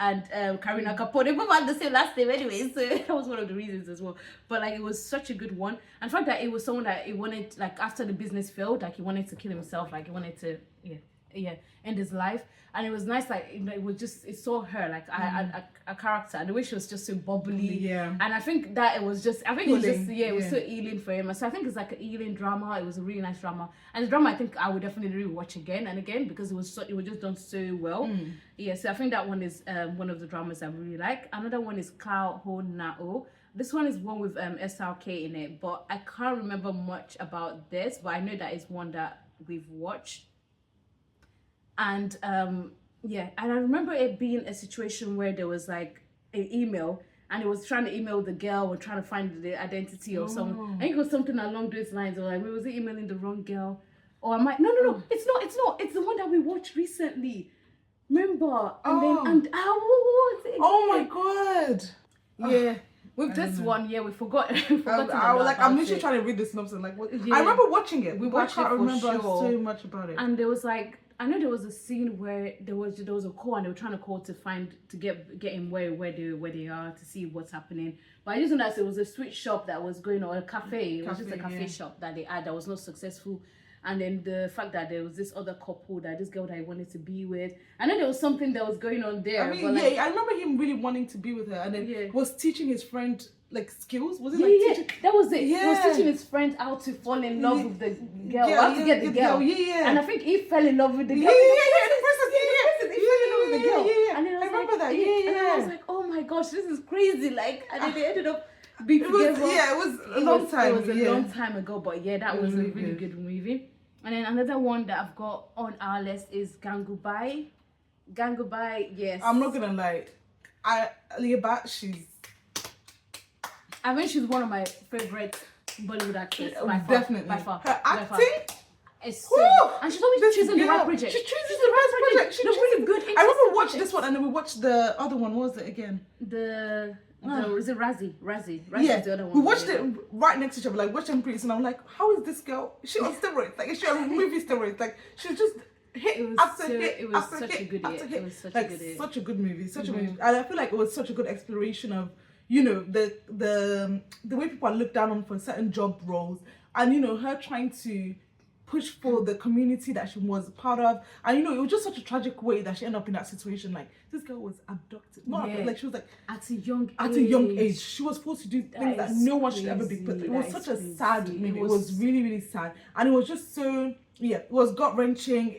and Kareena Kapoor. They both had the same last name anyway, so that was one of the reasons as well. But like, it was such a good one. And the fact that it was someone that he wanted, like, after the business failed, like, he wanted to kill himself, like, he wanted to end his life. And it was nice, like, you know, it saw her, like, a character, and the way she was just so bubbly. Yeah. And I think that it was just it was so Yeah. healing for him. So I think it's like a healing drama. It was a really nice drama. And the drama, I think I would definitely rewatch again and again, because it was just done so well. Yeah, so I think that one is one of the dramas I really like. Another one is Kal Ho Naa Ho. This one is one with SRK in it, but I can't remember much about this, but I know that it's one that we've watched. And and I remember it being a situation where there was like an email, and it was trying to email the girl or trying to find the identity of someone. I think it was something along those lines, or like, was it emailing the wrong girl? Or am I? No, it's not. It's the one that we watched recently. Remember? And then what was it again? Oh my god! Yeah. With this one, we forgot. I'm literally trying to read the synopsis. Like, what? Yeah. I remember watching it. I can't remember so much about it. And there was like, I know there was a scene where there was a call, and they were trying to call to get him where they are, to see what's happening. But I just know that it was a sweet shop that was going on, a cafe. It was just a cafe shop that they had that was not successful. And then the fact that there was this other couple, that this girl that he wanted to be with. I know there was something that was going on there. I mean, but like, I remember him really wanting to be with her, and then was teaching his friend like skills. Was it teaching? That was it. Yeah. He was teaching his friend how to fall in love with the girl, how to get the girl. Yeah. And I think he fell in love with the girl. He fell in love with the girl. And then I remember that. And then I was like, oh my gosh, this is crazy. Like, and then they ended up being together. It was a long time. It was a long time ago, but that was a really good movie. And then another one that I've got on our list is Gangubai. Gangubai, yes. I'm not gonna lie. I think she's one of my favorite Bollywood actors. Definitely. By far. Her acting? It's so, and she's always choosing the right project. She's choosing the right project. She's really good. I remember watching this one, and then we watched the other one. What was it again? Is it Raazi? Raazi yeah, is the other one. We watched it right next to each other, like watching Greece, and I'm like, how is this girl? She on steroids, like is she on movie steroids? Like she's just hit after hit. It was such a good movie, such a movie, and I feel like it was such a good exploration of, you know, the way people are looked down on for certain job roles, and you know, her trying to push for the community that she was part of. And you know, it was just such a tragic way that she ended up in that situation. Like, this girl was abducted. Like, she was like at a young age. She was forced to do things that no one should ever be put through. It was such a sad movie. It was really, really sad. And it was just so, it was gut-wrenching.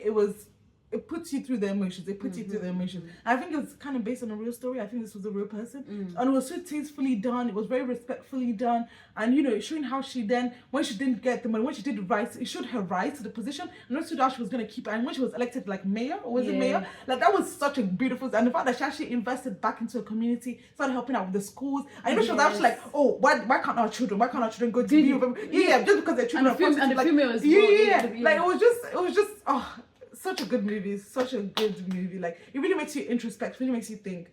It puts you through the emotions. And I think it's kind of based on a real story. I think this was a real person. And it was so tastefully done. It was very respectfully done. And, you know, showing how she then, when she didn't get the money, when she did rise, it showed her rise to the position. And also how she was going to keep it. And when she was elected like mayor, or was it mayor? Like, that was such a beautiful, and the fact that she actually invested back into a community, started helping out with the schools. And you know, she was actually like, oh, why can't our children go to be with them? Just because their children are positive. And the female is like, it was just, such a good movie, like it really makes you introspect, really makes you think.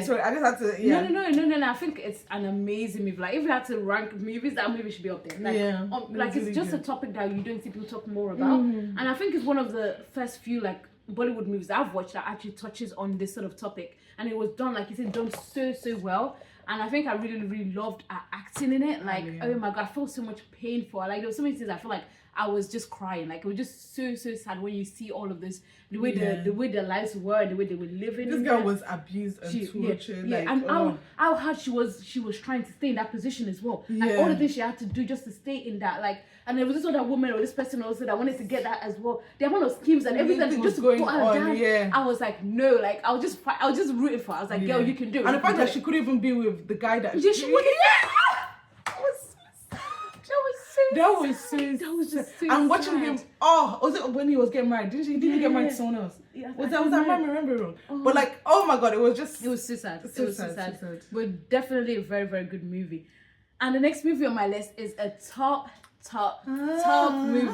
Sorry, I just had to. No, I think it's an amazing movie. Like, if you had to rank movies, that movie should be up there. Like, it's just a topic that you don't see people talk more about. And I think it's one of the first few like Bollywood movies that I've watched that actually touches on this sort of topic, and it was done, like you said, done so well. And I think I really, really loved her acting in it. Like, oh my god, I felt so much pain for her. Like, there was so many things I feel like I was just crying. Like, it was just so sad when you see all of this, the way their lives were, the way they were living. This girl was abused and tortured. Yeah, like, and how hard she was trying to stay in that position as well. Yeah. Like, all the things she had to do just to stay in that, like, and there was this other woman or this person also that wanted to get that as well. The amount of schemes and everything just going put her on. down. Yeah. I was like, no, like, I was just rooting for her. I was like, girl, you can do it. And the fact that she couldn't even be with the guy that she wouldn't. Yeah. That was just so and watching sad. him, was it when he was getting married? Didn't he get married to someone else? Yeah, was that I remember wrong? But like, oh my god, it was so sad. It was so sad. So But definitely a very, very good movie. And the next movie on my list is a top movie.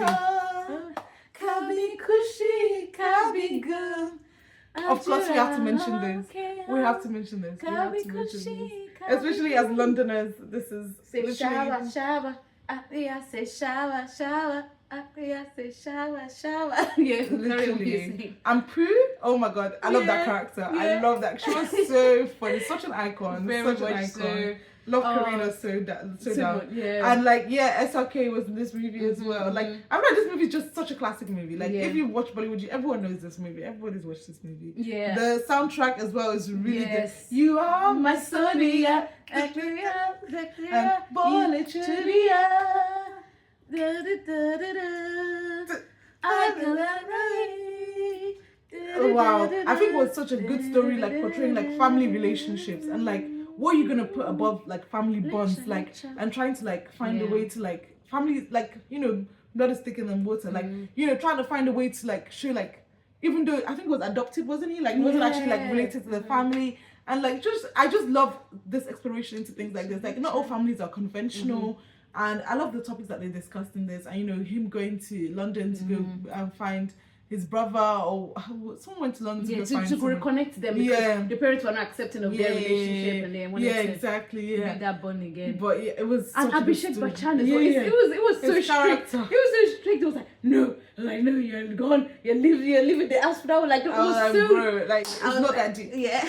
Kabhi Khushi, Kabhi Gham. Of course, we have to mention this. We have to mention this. Especially as Londoners, this is literally... shower. I say shower. I say shower. Yeah, literally. And Pooh, oh my god, I love that character. Yeah. I love that. She was so funny, such an icon. Very such an much icon. so. Love Karina so down. Yeah. And like, SRK was in this movie as well. Like, I mean, this movie is just such a classic movie. Like, if you watch Bollywood, everyone knows this movie. Everybody's watched this movie. Yeah. The soundtrack as well is really good. You are my Sonia. And wow, I think it was such a good story, like portraying like family relationships and like what you're gonna put above like family bonds, like and trying to like find a way to like family, like, you know, blood is thicker than water, like, you know, trying to find a way to like show like, even though I think he was adopted, wasn't he? Like, he wasn't actually like related to the family. And like, I just love this exploration into things like this. Like, not all families are conventional. And I love the topics that they discussed in this. And, you know, him going to London to go and find his brother, or someone went to London to go find to reconnect them, because the parents were not accepting of their relationship, and they wanted to make that bond again. But it was and Abhishek Bachchan as well. It was so strict. It was so strict. It was like, no, you're gone. You're leaving the house now. Like, it was so. Bro, like, it's not that deep. Yeah.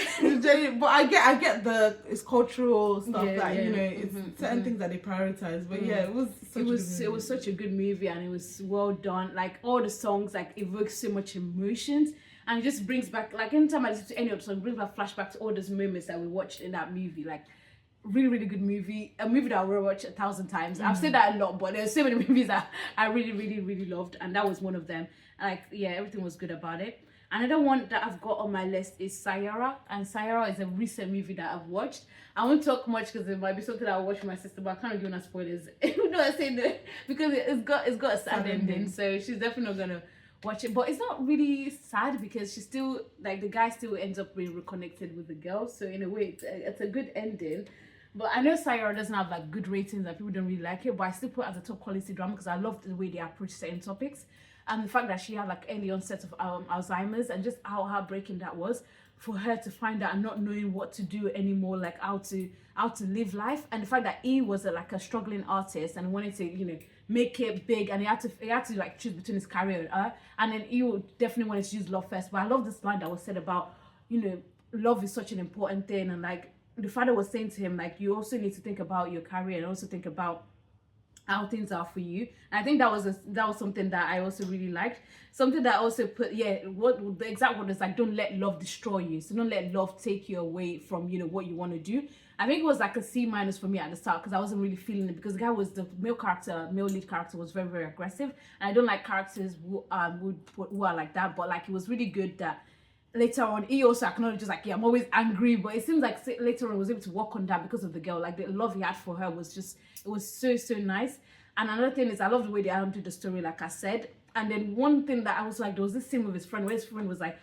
But I get it's cultural stuff that you know, it's certain things that they prioritize. But it was such a good movie, and it was well done. Like, all the songs like evoke so much emotions, and it just brings back, like, anytime I listen to any of the song, it brings back flashback to all those moments that we watched in that movie. Like, really, really good movie. A movie that I will watch 1,000 times. I've said that a lot, but there's so many movies that I really, really, really loved, and that was one of them. Like, everything was good about it. Another one that I've got on my list is Saiyaara, and Saiyaara is a recent movie that I've watched. I won't talk much because it might be something that I'll watch with my sister, but I can't give you spoilers. You know what I'm saying? Because it's got a sad ending, so she's definitely not gonna watch it. But it's not really sad because she's still, like, the guy still ends up being reconnected with the girl. So in a way, it's a good ending. But I know Saiyaara doesn't have like good ratings and people don't really like it, but I still put it as a top quality drama because I loved the way they approach certain topics. And the fact that she had like early onset of Alzheimer's, and just how heartbreaking that was for her to find out and not knowing what to do anymore, like how to live life. And the fact that he was like a struggling artist and wanted to, you know, make it big, and he had to like choose between his career and her. And then he definitely wanted to use love first. But I love this line that was said about, you know, love is such an important thing, and like the father was saying to him, like, you also need to think about your career and also think about how things are for you. And I think that was something that I also really liked. Something that I also put, what the exact word is like, don't let love destroy you. So don't let love take you away from, you know, what you want to do. I think it was like a C- for me at the start because I wasn't really feeling it, because the guy was, the male lead character was very, very aggressive. And I don't like characters who are like that, but like, it was really good that later on he also acknowledges like, I'm always angry, but it seems like later on he was able to work on that because of the girl. Like, the love he had for her was just, it was so nice. And another thing is, I love the way they adapted the story, like I said. And then one thing that I was like, there was this scene with his friend where his friend was like,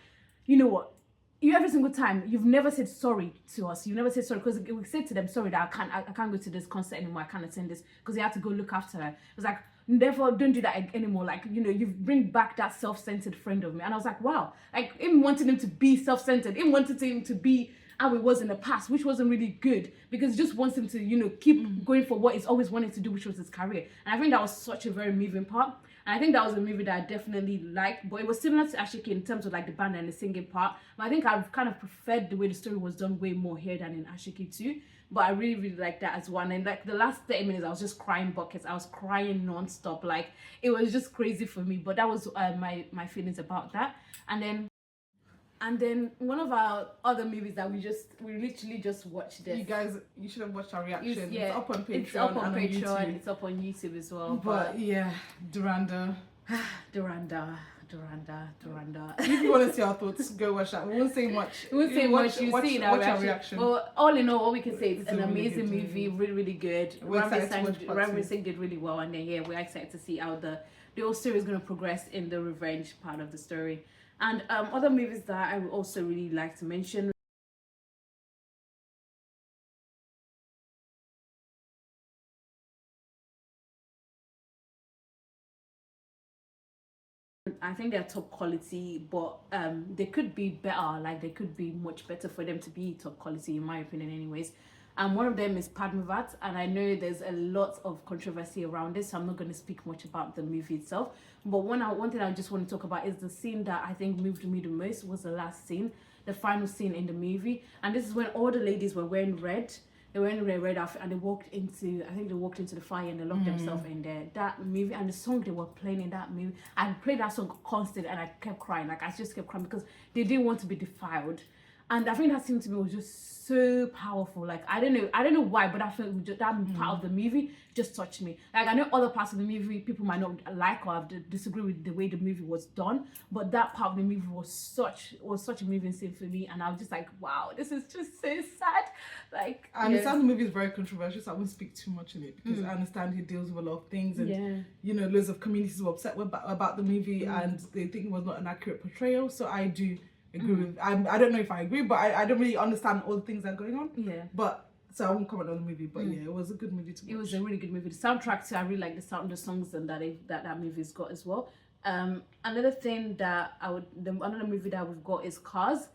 you know what, you every single time you've never said sorry to us. You never said sorry, because we said to them, sorry that I can't go to this concert anymore, I can't attend this, because he had to go look after her. It was like, therefore don't do that anymore. Like, you know, you bring back that self-centered friend of me. And I was like, wow, like, him wanting him to be self-centered, him wanted him to be how it was in the past, which wasn't really good, because he just wants him to, you know, keep going for what he's always wanted to do, which was his career. And I think that was such a very moving part. And I think that was a movie that I definitely liked, but it was similar to Aashiqui in terms of like the band and the singing part. But I think I've kind of preferred the way the story was done way more here than in Aashiqui too. But I really, really liked that as well. And like the last 30 minutes, I was just crying buckets. I was crying non-stop. Like it was just crazy for me. But that was my feelings about that. And then one of our other movies that we literally just watched this. You guys, you should have watched our reaction. Yeah, it's up on Patreon. It's up on Patreon. YouTube. It's up on YouTube as well. But yeah, Dhurandhar. Dhurandhar. If you want to see our thoughts, go watch that. We won't say much. We won't say much. You see watch our reaction. Well, all in all, what we can say is It's an a really amazing good movie, really, really good. Ranveer Singh did really well, and then yeah, we're excited to see how the whole story is going to progress in the revenge part of the story. And other movies that I would also really like to mention. I think they're top quality, but they could be better. Like they could be much better for them to be top quality, in my opinion, anyways. And one of them is Padmaavat, and I know there's a lot of controversy around this, so I'm not going to speak much about the movie itself. But one thing I just want to talk about is the scene that I think moved me the most was the last scene, the final scene in the movie. And this is when all the ladies were wearing red. They were wearing red outfit, and they walked into the fire and they locked themselves in there. That movie and the song they were playing in that movie, I played that song constantly, and I kept crying. Like I just kept crying because they didn't want to be defiled. And I think that scene to me was just so powerful. Like I don't know why, but I felt that part of the movie just touched me. Like I know other parts of the movie people might not like or disagree with the way the movie was done, but that part of the movie was such a moving scene for me, and I was just like, wow, this is just so sad. Like I understand the movie is very controversial, so I won't speak too much in it because I understand he deals with a lot of things, and you know, loads of communities were upset about the movie and they think it was not an accurate portrayal. So I do agree with. I don't know if I agree, but I don't really understand all the things that are going on. Yeah. But so I won't comment on the movie. But yeah, it was a good movie to watch. It was a really good movie. The soundtrack too, I really like the songs and that movie's got as well. Another thing that another movie that we've got is Karz.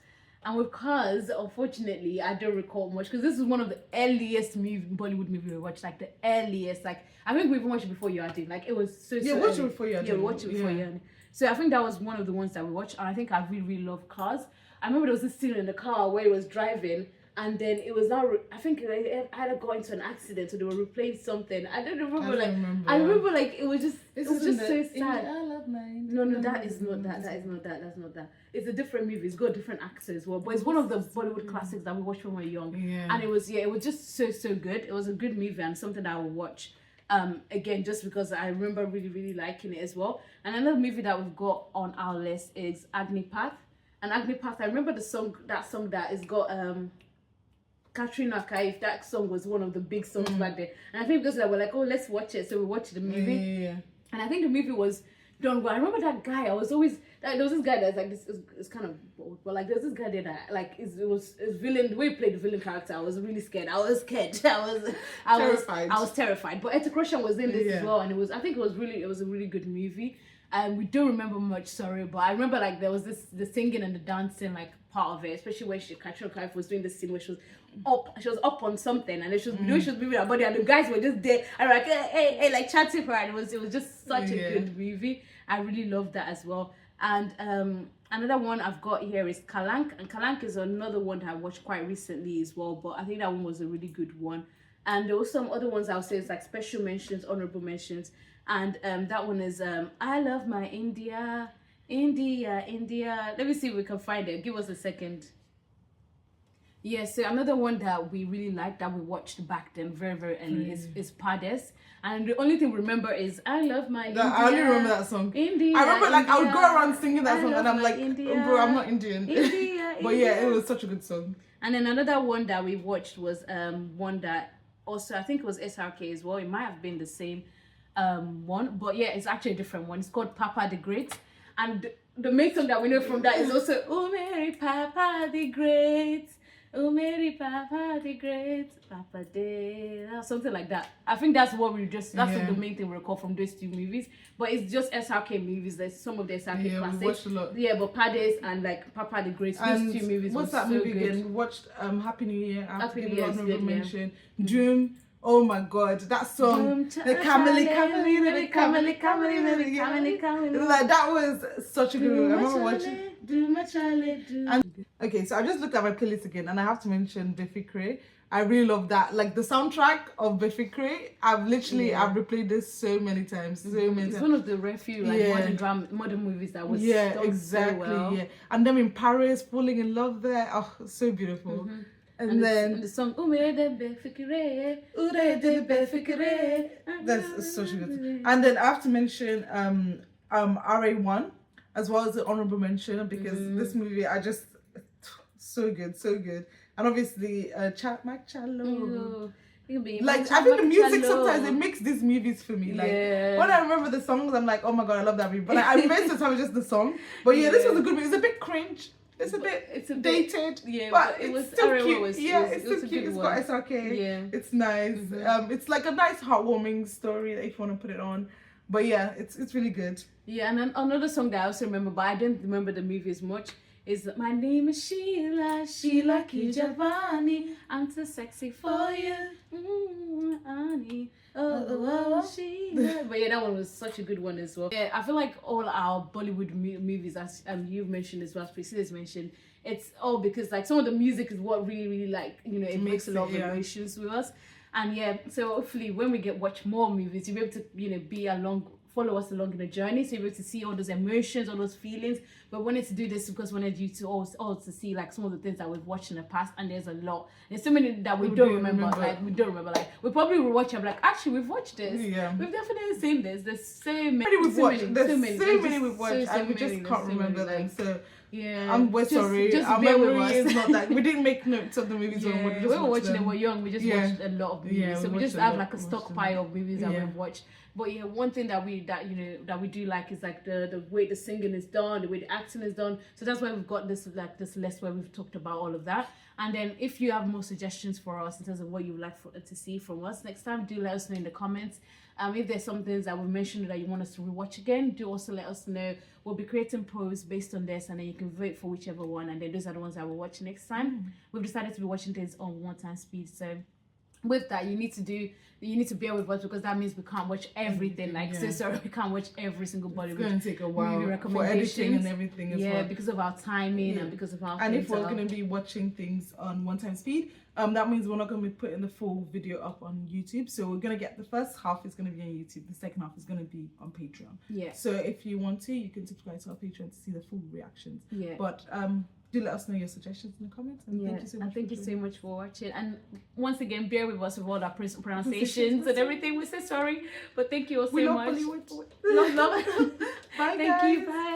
And with Karz, unfortunately, I don't recall much because this is one of the earliest Bollywood movies we watched. Like the earliest, like I think we even watched it before Yaadein. Like it was so we watched it before Yaadein. Yeah, we watched it before Yaadein. So I think that was one of the ones that we watched, and I think I really, really love Karz. I remember there was this scene in the car where he was driving, and then it was now. I think I had got into an accident, so they were replaying something. I don't remember. I remember like it was just so sad. No, that is not that. That is not that. That's not that. It's a different movie. It's got different actors as well, but it's one of the Bollywood classics that we watched when we were young. Yeah. And it was just so good. It was a good movie and something that I will watch. Again, just because I remember really, really liking it as well. And another movie that we've got on our list is Agnipath. And Agnipath, I remember that song that has got Katrina Kaif. That song was one of the big songs back then. And I think because they were like, oh, let's watch it. So we watched the movie. Yeah. And I think the movie was done well. I remember that guy. I was always there was this guy that's like this is kind of bold, but like there's this guy there that like is villain. The way he played the villain character, I was really scared. I was scared. Terrified. I was terrified. But Etta Crusher was in this as well, and it was a really good movie. And we don't remember much, sorry, but I remember like there was the singing and the dancing like part of it, especially when Katrina Kaif was doing the scene where she was up on something, and she was moving her body, and the guys were just there and like hey like chatting for her, and it was just such a good movie. I really loved that as well. And another one I've got here is Kalank, and Kalank is another one that I watched quite recently as well, but I think that one was a really good one. And there were some other ones I'll say is like special mentions, honorable mentions. And that one is I Love My India. Let me see if we can find it. Give us a second. Yeah, so another one that we really liked that we watched back then very, very early is Pades. And the only thing we remember is I Love My India. I only remember that song. India. I remember like India, I would go around singing that song and I'm like, India, oh, bro, I'm not Indian. India, But yeah, it was such a good song. And then another one that we watched was one that also I think it was SRK as well. It might have been the same one, but yeah, it's actually a different one. It's called Papa the Great, and the main song that we know from that is also Oh Mary Papa the Great, Oh Mary Papa the Great, Papa Day, something like that. I think that's what that's the main thing we recall from those two movies. But it's just SRK movies. There's some of the SRK classics. We watched a lot. Yeah, but Pades and like Papa the Great, those two movies. What's that movie again? We watched Happy New Year. I have to give it an honorable mention. Doom. Oh my god, that song, the Camely, like that was such a good movie. I remember watching. Okay, so I just looked at my playlist again, and I have to mention Befikre. I really love that. Like the soundtrack of Befikre, I've replayed this so many times. It's one of the rare few modern movies that was done exactly. so well. Yeah, and them in Paris, falling in love there. Oh, so beautiful. And then the song that's such a good. And then I have to mention RA1 as well as an honorable mention, because this movie so good. And obviously Mac Chalo. Like I think the music sometimes it makes these movies for me. Like when I remember the songs, I'm like, oh my god, I love that movie. But like, most of the time it's just the song. But yeah, this was a good movie. It's a bit cringe. It's a bit dated. Yeah, but it was still cute. it's still cute. It's got SRK. Yeah, it's nice. It's like a nice heartwarming story that if you want to put it on. But yeah, it's really good. Yeah, and then another song that I also remember, but I didn't remember the movie as much, is My Name is Sheila Ki Javani, I'm too sexy for you, Annie. Oh, Sheila. But yeah, that one was such a good one as well. Yeah, I feel like all our Bollywood movies, as you've mentioned as well, as Priscilla's mentioned, it's all because like some of the music is what really like, you know, it makes a lot of emotions with us. And yeah, so hopefully when we watch more movies, you'll be able to, you know, follow us along in the journey, so you'll be able to see all those emotions, all those feelings. But we wanted to do this because we wanted you to all to see like some of the things that we've watched in the past, and there's a lot. There's so many that we don't remember. Like we don't remember. Like we probably will watch them. Like actually, we've watched this. Yeah, we've definitely seen this. There's so many we've watched. And we just can't remember them. So yeah, we're sorry. Our memory is not that. We didn't make notes of the movies when we were watching them. We're young. We just watched a lot of movies, so we just have like a stockpile of movies that we've watched. But yeah, one thing that we do like is like the way the singing is done, the way the acting is done. So that's why we've got this list where we've talked about all of that. And then if you have more suggestions for us in terms of what you would like to see from us next time, do let us know in the comments. If there's some things that we mentioned that you want us to rewatch again, do also let us know. We'll be creating posts based on this, and then you can vote for whichever one, and then those are the ones that we'll watch next time. We've decided to be watching things on 1x speed, so with that you need to bear with us, because that means we can't watch everything. So sorry, we can't watch every single Bollywood. It's going to take a while for editing and everything as well. Yeah, because of our timing and because of our. And if we're going to be watching things on 1x speed, that means we're not going to be putting the full video up on YouTube. So we're going to get the first half is going to be on YouTube. The second half is going to be on Patreon. Yeah. So if you want to, you can subscribe to our Patreon to see the full reactions. Yeah. But do let us know your suggestions in the comments. And thank you so much. Thank you so much for watching. And once again, bear with us with all our pronunciations and everything. We're so sorry, but thank you all so much. Bollywood. Love. Bye, thank you. Bye.